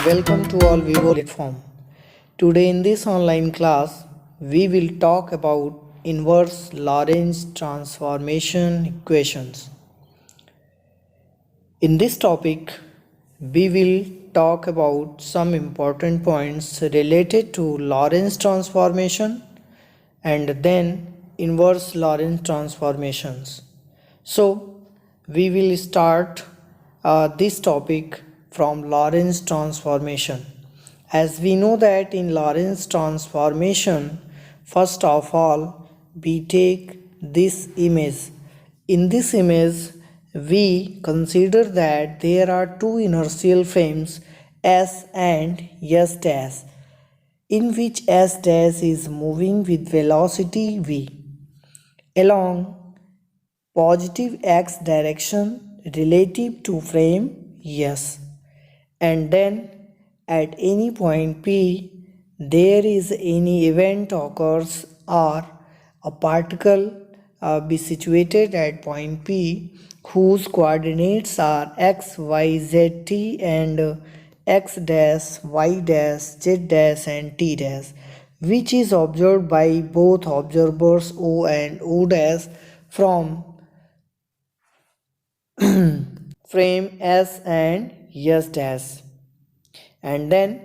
welcome to all Vivo platform. Today in this online class, we will talk about inverse Lorentz transformation equations. In this topic, we will talk about some important points related to Lorentz transformation and then inverse Lorentz transformations. So, we will start this topic from Lorentz transformation. As we know that in Lorentz transformation, first of all, we take this image. In this image, we consider that there are two inertial frames S and S dash, in which S dash is moving with velocity v along positive x direction relative to frame S, and then at any point P there is any event occurs or a particle be situated at point P whose coordinates are x, y, z, t and x dash, y dash, z dash and t dash, which is observed by both observers O and O dash from frame S and S dash. And then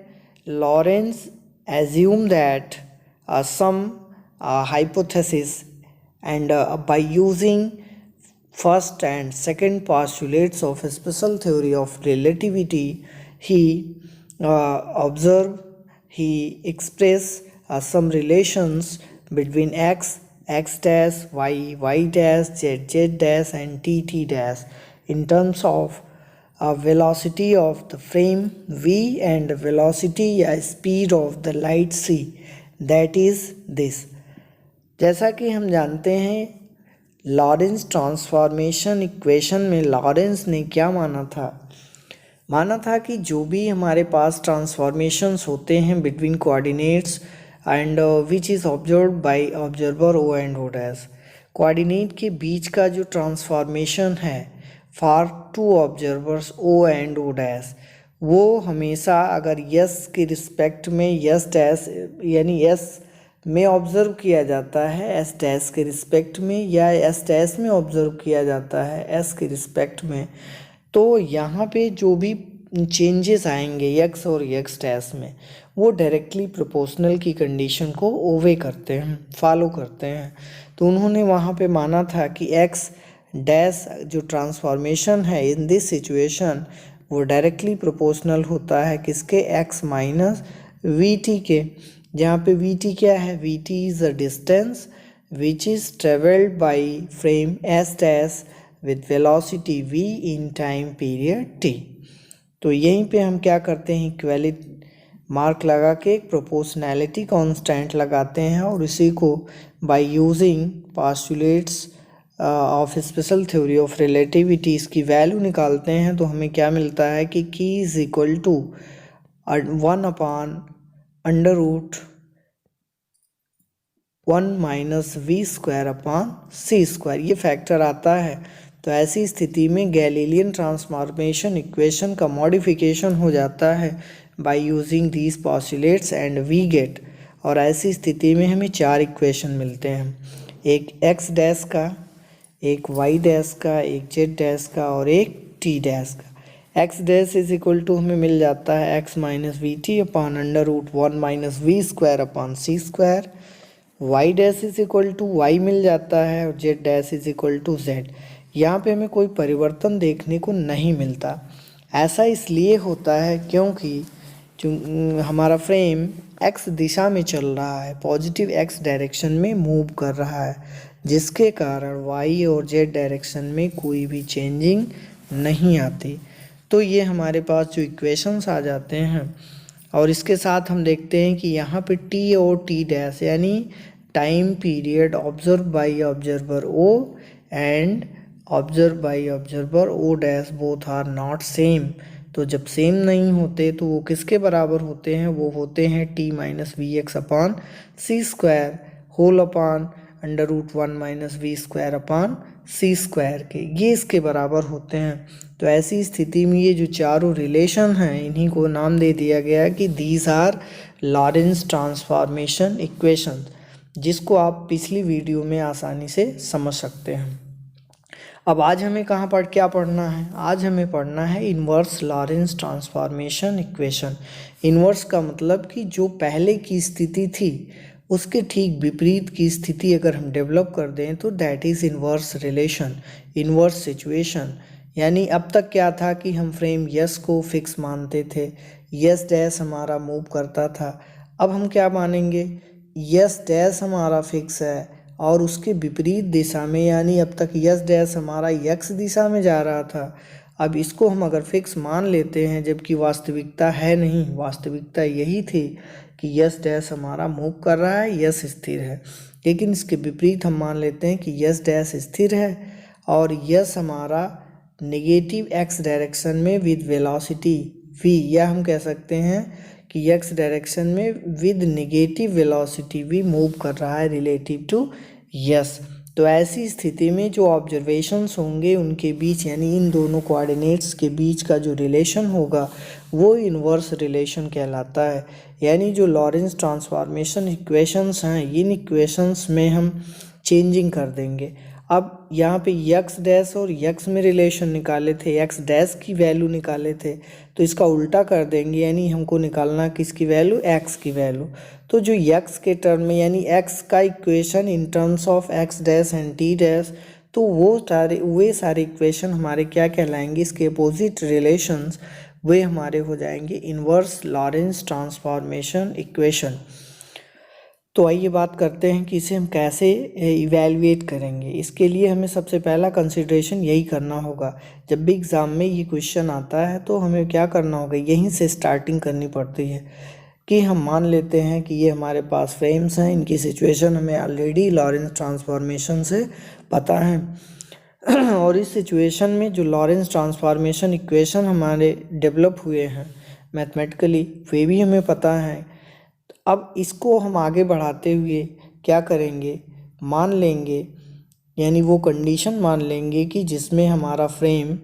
Lorentz assumed that some hypothesis, and by using first and second postulates of a special theory of relativity, he expressed some relations between x dash, y dash, z dash and t dash in terms of velocity of the frame v and velocity या speed of the light c, that is this. जैसा कि हम जानते हैं Lawrence transformation equation में Lawrence ने क्या माना था कि जो भी हमारे पास ट्रांसफॉर्मेशंस होते हैं between coordinates and which is observed by observer O and O dash, coordinate के बीच का जो ट्रांसफॉर्मेशन है for two observers O and O dash, वो हमेशा अगर यस के रिस्पेक्ट में यस डैश यानी यस में ऑब्ज़र्व किया जाता है एस डैश के रिस्पेक्ट में या एस डैश में ऑब्ज़र्व किया जाता है एस के रिस्पेक्ट में, तो यहाँ पे जो भी चेंजेस आएंगे एक्स और एक्स डैश में वो डायरेक्टली प्रोपोर्शनल की कंडीशन को ओवे करते हैं, फॉलो करते हैं. तो उन्होंने वहाँ पे माना था कि एक्स डैश जो ट्रांसफॉर्मेशन है इन दिस सिचुएशन वो डायरेक्टली प्रोपोर्शनल होता है किसके, एक्स माइनस वी टी के, जहाँ पे वी टी क्या है, we T is a distance which is travelled by frame S dash with velocity v in time period t. तो यहीं पे हम क्या करते हैं, इक्वालिटी मार्क लगा के एक प्रोपोर्शनैलिटी कांस्टेंट लगाते हैं और इसी को by using postulates of special theory of relativity इसकी वैल्यू निकालते हैं. तो हमें क्या मिलता है कि k is equal to 1/(1 minus we square upon C square), ये फैक्टर आता है. तो ऐसी स्थिति में गैलीलियन ट्रांसफॉर्मेशन इक्वेशन का मॉडिफिकेशन हो जाता है by using these postulates and we get, और ऐसी स्थिति में हमें चार इक्वेशन मिलते हैं, एक एक्स डैश का, एक वाई डैश का, एक जेड डैश का और एक टी डैश का. X dash is equal to हमें मिल जाता है X minus V T upon √1 minus we square upon C square. Y dash is equal to Y मिल जाता है और Z dash is equal to Z. यहाँ पे हमें कोई परिवर्तन देखने को नहीं मिलता. ऐसा इसलिए होता है क्योंकि जो हमारा फ्रेम एक्स दिशा में चल रहा है, पॉजिटिव एक्स डायरेक्शन में मूव कर रहा है, जिसके कारण वाई और जेड डायरेक्शन में कोई भी चेंजिंग नहीं आती. तो ये हमारे पास जो इक्वेशंस आ जाते हैं, और इसके साथ हम देखते हैं कि यहाँ पे टी और टी डैश यानी time period observe by observer O and observe by observer O dash both are not same. तो जब सेम नहीं होते तो वो किसके बराबर होते हैं, वो होते हैं T minus v x upon C square whole upon √1 minus we square upon C square के, ये इसके बराबर होते हैं. तो ऐसी स्थिति में ये जो चारों रिलेशन हैं इन्हीं को नाम दे दिया गया कि these are Lorentz transformation equation, जिसको आप पिछली वीडियो में आसानी से समझ सकते हैं। अब आज हमें क्या पढ़ना है? आज हमें पढ़ना है inverse Lorentz transformation equation. Inverse का मतलब कि जो पहले की स्थिति थी उसके ठीक विपरीत की स्थिति अगर हम डेवलप कर दें तो that is inverse relation, inverse situation. यानी अब तक क्या था कि हम फ्रेम यस को फिक्स मानते थे, यस डैश हमारा मूव करता था। अब हम क्या मानेंगे? यस डैश हमारा फिक्स है और उसके विपरीत दिशा में, यानी अब तक यस डैश हमारा यक्स दिशा में जा रहा था, अब इसको हम अगर फिक्स मान लेते हैं जबकि वास्तविकता है नहीं, वास्तविकता यही थी कि यस डैश हमारा मूव कर रहा है, यस स्थिर है। लेकिन इसके विपरीत हम मान लेते हैं कि यस डैश स्थिर है और यस हमारा नेगेटिव एक्स डायरेक्शन में विद वेलोसिटी v, या हम कह सकते हैं कि एक्स डायरेक्शन में with negative velocity v move कर रहा है रिलेटिव टू यस। तो ऐसी स्थिति में जो ऑब्जर्वेशंस होंगे उनके बीच, यानी इन दोनों कोऑर्डिनेट्स के बीच का जो रिलेशन होगा वो इन्वर्स रिलेशन कहलाता है। यानी जो लॉरेंस ट्रांसफॉर्मेशन इक्वेशंस हैं इन इक्वेशंस में हम चेंजिंग कर देंगे। अब यहाँ पे यक्स डैश और यक्स में रिलेशन निकाले थे, एक्स डैश की वैल्यू निकाले थे, तो इसका उल्टा कर देंगे, यानी हमको निकालना किसकी वैल्यू? एक्स की वैल्यू। तो जो यक्स के टर्म में, यानी एक्स का equation in terms of x dash and T dash, तो वे सारे इक्वेशन हमारे क्या कहलाएंगे? इसके अपोजिट रिलेशंस वे हमारे हो जाएंगे इन्वर्स लॉरेंस ट्रांसफॉर्मेशन इक्वेशन। तो आइए बात करते हैं कि इसे हम कैसे इवेलुएट करेंगे। इसके लिए हमें सबसे पहला कंसिडरेशन यही करना होगा, जब भी एग्ज़ाम में ये क्वेश्चन आता है तो हमें क्या करना होगा, यहीं से स्टार्टिंग करनी पड़ती है कि हम मान लेते हैं कि ये हमारे पास फ्रेम्स हैं, इनकी सिचुएशन हमें ऑलरेडी लॉरेंस ट्रांसफॉर्मेशन से पता है और इस सिचुएशन में जो लॉरेंस ट्रांसफॉर्मेशन इक्वेशन हमारे डेवलप हुए हैं मैथमेटिकली वे भी हमें पता है। अब इसको हम आगे बढ़ाते हुए क्या करेंगे, मान लेंगे, यानी वो कंडीशन मान लेंगे कि जिसमें हमारा फ्रेम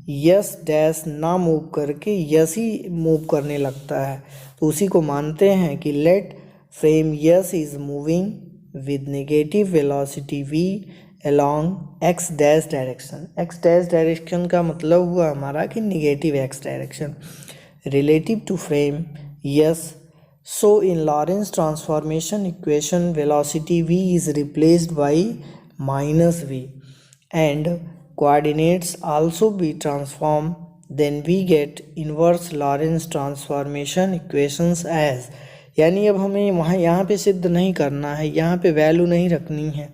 यस डैश ना मूव करके यस ही मूव करने लगता है, तो उसी को मानते हैं कि let frame S is moving with negative velocity v along x dash direction. x dash direction का मतलब हुआ हमारा कि negative x direction relative to frame S. So in Lorentz transformation equation velocity v is replaced by minus v and coordinates also be transformed, then we get inverse Lorentz transformation equations as, यानी अब हमें यहाँ पे सिद्ध नहीं करना है, यहाँ पे वैल्यू नहीं रखनी है।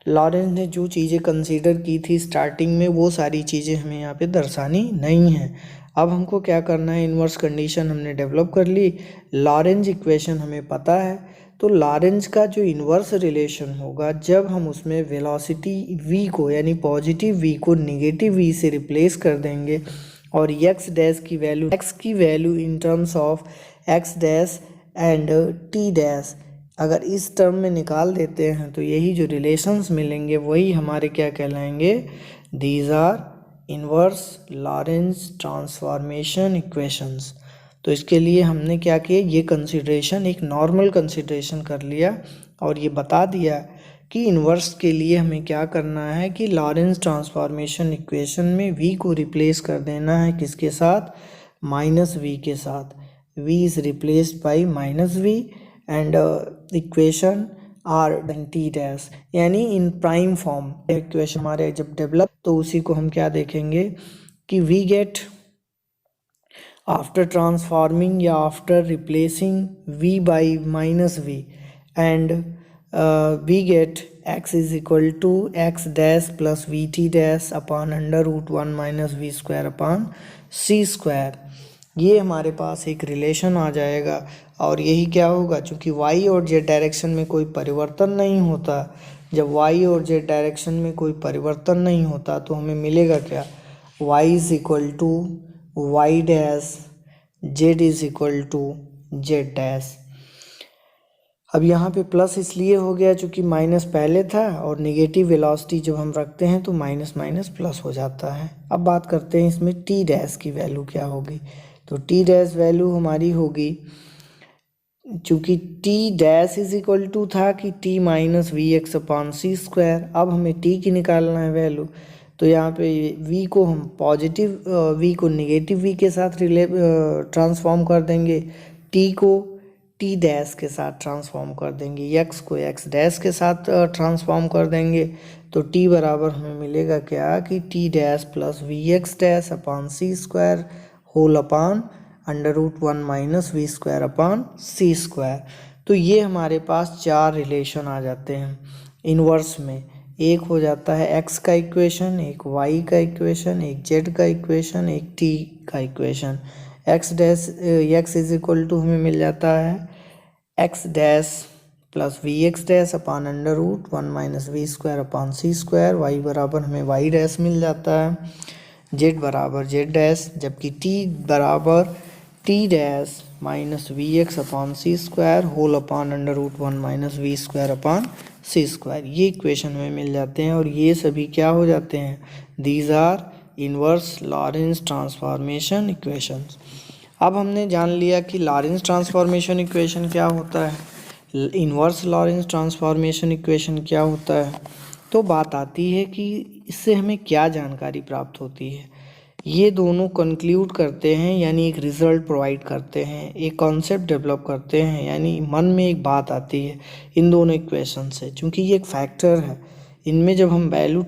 लॉरेंस ने जो चीज़ें कंसीडर की थी स्टार्टिंग में वो सारी चीज़ें हमें यहाँ पे दर्शानी नहीं है। अब हमको क्या करना है, इन्वर्स कंडीशन हमने डेवलप कर ली, लॉरेंज इक्वेशन हमें पता है, तो लॉरेंज का जो इन्वर्स रिलेशन होगा जब हम उसमें वेलोसिटी v को, यानी पॉजिटिव v को नेगेटिव v से रिप्लेस कर देंगे और x डैश की वैल्यू, x की value in terms of x dash and t dash अगर इस टर्म में निकाल देते हैं तो यही जो रिलेशंस मिलेंगे वही हमारे क्या कहलाएंगे, these are inverse Lorentz transformation equations. तो इसके लिए हमने क्या किया, ये कंसिडरेशन एक नॉर्मल कंसिडरेशन कर लिया और ये बता दिया कि इन्वर्स के लिए हमें क्या करना है कि लॉरेंस ट्रांसफॉर्मेशन इक्वेशन में v को रिप्लेस कर देना है किसके साथ, माइनस v के साथ। v is replaced by minus v and equation R T dash, यानी इन प्राइम फॉर्म इक्वेशन हमारे जब डेवलप तो उसी को हम क्या देखेंगे कि वी गेट आफ्टर ट्रांसफॉर्मिंग या after replacing v by minus v and we get x is equal to x dash plus v t dash upon under root 1 minus we square upon C square. ये हमारे पास एक relation आ जाएगा और यही क्या होगा, चूँकि y और z डायरेक्शन में कोई परिवर्तन नहीं होता, जब y और z डायरेक्शन में कोई परिवर्तन नहीं होता तो हमें मिलेगा क्या, y is equal to y dash, z is equal to z dash. अब यहाँ पे प्लस इसलिए हो गया चूँकि माइनस पहले था, और नेगेटिव वेलोसिटी जब हम रखते हैं तो माइनस माइनस प्लस हो जाता है। अब बात करते हैं इसमें टी डैश की वैल्यू क्या होगी। तो टी डैश वैल्यू हमारी होगी, चूँकि T dash is equal to था कि t minus v x upon सी स्क्वायर। अब हमें टी की निकालना है वैल्यू, तो यहाँ पे v को हम पॉजिटिव v को नेगेटिव v के साथ ट्रांसफॉर्म कर देंगे, t को t डैश के साथ ट्रांसफॉर्म कर देंगे, x को x डैश के साथ ट्रांसफॉर्म कर देंगे। तो t बराबर हमें मिलेगा क्या कि t dash plus v x dash upon C square whole upon under root 1 minus we square upon C square. तो ये हमारे पास चार रिलेशन आ जाते हैं इन्वर्स में। एक हो जाता है x का इक्वेशन, एक y का इक्वेशन, एक z का इक्वेशन, एक t का equation. x is equal to हमें मिल जाता है x dash plus v x dash upon under root 1 minus we square upon C square. y बराबर हमें y डैश मिल जाता है, z बराबर z डैश, जबकि t बराबर t dash minus v x upon C square whole upon under root 1 minus we square upon C square. ये equation में मिल जाते हैं, और ये सभी क्या हो जाते हैं, these are inverse Lawrence transformation equations. अब हमने जान लिया कि लॉरेंस ट्रांसफॉर्मेशन इक्वेशन क्या होता है, इनवर्स लॉरेंस ट्रांसफॉर्मेशन इक्वेशन क्या होता है। तो बात आती है कि इससे हमें क्या जानकारी प्राप्त होती है। ये दोनों कंक्लूड करते हैं, यानी एक रिजल्ट प्रोवाइड करते हैं, एक कॉन्सेप्ट डेवलप करते हैं, यानी मन में एक बात आती है इन दोनों इक्वेशन से। चूँकि ये एक फैक्टर है, इनमें जब हम वैल्यू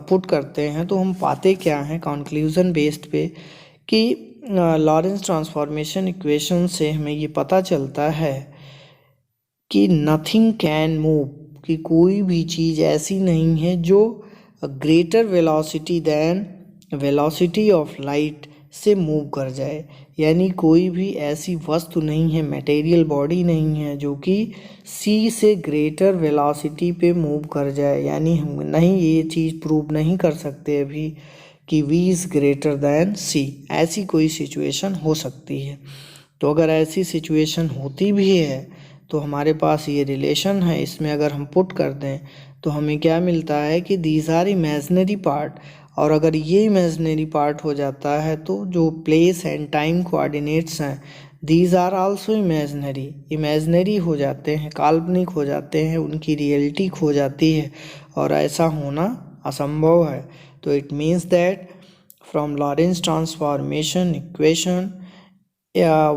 पुट करते हैं तो हम पाते क्या हैं कंक्लूजन बेस्ड पे कि लॉरेंस ट्रांसफॉर्मेशन इक्वेशन से हमें ये पता चलता है कि नथिंग कैन मूव, कि कोई भी चीज़ ऐसी नहीं है जो greater velocity than velocity of light से मूव कर जाए। यानी कोई भी ऐसी वस्तु नहीं है, मटेरियल बॉडी नहीं है जो कि c से ग्रेटर वेलोसिटी पे मूव कर जाए। यानी हम नहीं ये चीज़ प्रूव नहीं कर सकते अभी कि v is greater than c, ऐसी कोई सिचुएशन हो सकती है। तो अगर ऐसी सिचुएशन होती भी है तो हमारे पास ये रिलेशन है, इसमें अगर हम पुट कर दें तो हमें क्या मिलता है कि दीज आर इमेजनरी पार्ट। और अगर ये इमेजनरी पार्ट हो जाता है तो जो प्लेस एंड टाइम कोऑर्डिनेट्स हैं दीज आर आल्सो इमेजनरी हो जाते हैं, काल्पनिक हो जाते हैं, उनकी रियलिटी खो जाती है, और ऐसा होना असंभव है। तो it means that from Lawrence transformation equation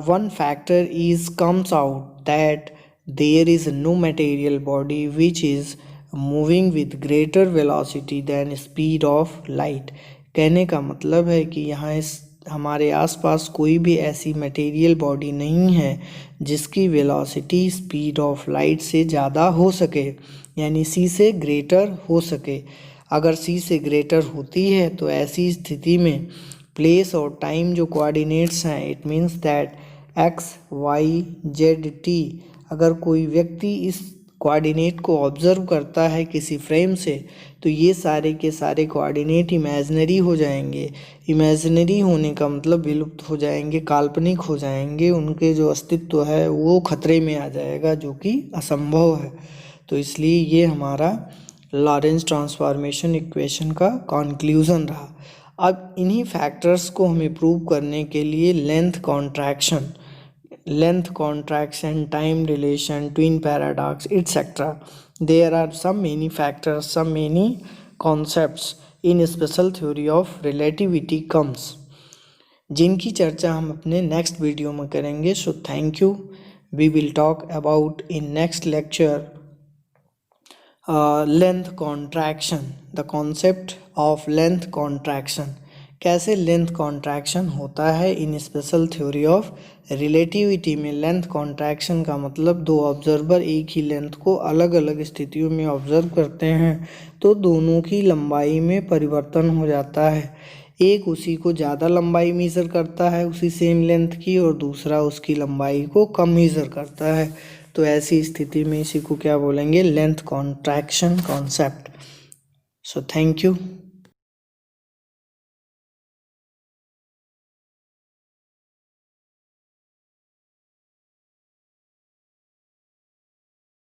one factor is comes out that there is no material body which is moving with greater velocity than speed of light। कहने का मतलब है कि यहाँ इस हमारे आसपास कोई भी ऐसी मटेरियल बॉडी नहीं है जिसकी वेलोसिटी स्पीड ऑफ लाइट से ज़्यादा हो सके, यानी c से ग्रेटर हो सके। अगर c से ग्रेटर होती है तो ऐसी स्थिति में प्लेस और टाइम जो कोऑर्डिनेट्स हैं, it means that x, y, z, t, अगर कोई व्यक्ति इस कोऑर्डिनेट को ऑब्जर्व करता है किसी फ्रेम से तो ये सारे के सारे कोऑर्डिनेट इमेजनरी हो जाएंगे। इमेजनरी होने का मतलब विलुप्त हो जाएंगे, काल्पनिक हो जाएंगे, उनके जो अस्तित्व है वो खतरे में आ जाएगा, जो कि असंभव है। तो इसलिए ये हमारा लॉरेंस ट्रांसफॉर्मेशन इक्वेशन का कॉन्क्लूज़न रहा। अब इन्हीं फैक्टर्स को हमें प्रूव करने के लिए length contraction, time dilation, twin paradox etcetera, there are some many factors, some many concepts in special theory of relativity comes, जिनकी चर्चा हम अपने नेक्स्ट वीडियो में करेंगे। So thank you. We will talk about in next lecture length contraction, the concept of length contraction, कैसे length contraction होता है in special theory of relativity में। लेंथ कॉन्ट्रैक्शन का मतलब दो ऑब्जर्वर एक ही लेंथ को अलग अलग स्थितियों में ऑब्जर्व करते हैं तो दोनों की लंबाई में परिवर्तन हो जाता है। एक उसी को ज़्यादा लंबाई मेज़र करता है उसी सेम लेंथ की, और दूसरा उसकी लंबाई को कम मेज़र करता है। तो ऐसी स्थिति में इसी को क्या बोलेंगे, length contraction concept. So thank you.